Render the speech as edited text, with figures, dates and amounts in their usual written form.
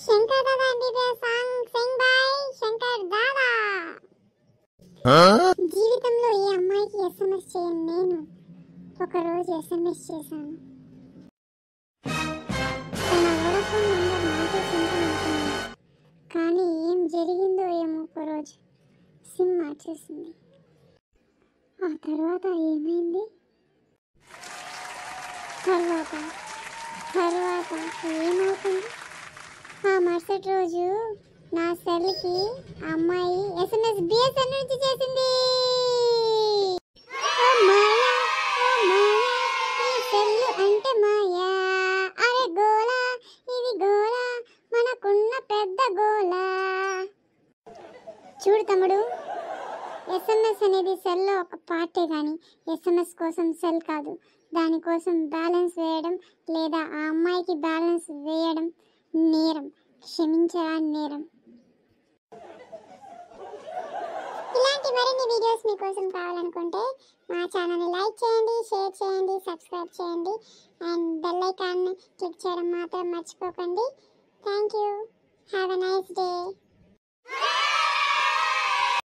Shankar Dada MBBS song sing by Shankar Dada. జీవితంలో ఏ అమ్మాయికి ఎస్ఎంఎస్ చేయను నేను ఒకరోజు ఎస్ఎంఎస్ చేశాను. తన వోడాఫోన్ నెంబర్ నాకే సొంతం అనుకున్నాను. కానీ ఏం జరిగిందో ఏమో ఒకరోజు సిమ్ మార్చేసింది. ఆ తర్వాత ఏమైంది? తర్వాత ఏమవుతుంది? ఆ మరుసటి రోజు నా సెల్కి అమ్మాయి ఎస్ఎంఎస్ బిఎస్ఎన్ నుంచి చేసింది. ఓ మాయా ఈ సెల్లు అంటే మాయా, అరే గోలా ఇది గోలా మనకున్న పెద్ద గోలా. చూడు తమ్ముడు, ఎస్ఎంఎస్ అనేది సెల్లో ఒక పార్టే కానీ ఎస్ఎంఎస్ కోసం సెల్ కాదు. దానికోసం బ్యాలెన్స్ వేయడం లేదా ఆ అమ్మాయికి బ్యాలెన్స్ వేయడం నేరం, క్షమించరా నేరం. ఇలాంటి మరిన్ని వీడియోస్ మీకోసం కావాలనుకుంటే మా ఛానల్ని లైక్ చేయండి, షేర్ చేయండి, సబ్స్క్రైబ్ చేయండి అండ్ బెల్ ఐకాన్ని క్లిక్ చేయడం మాత్రం మర్చిపోకండి. Thank you. Have a nice day.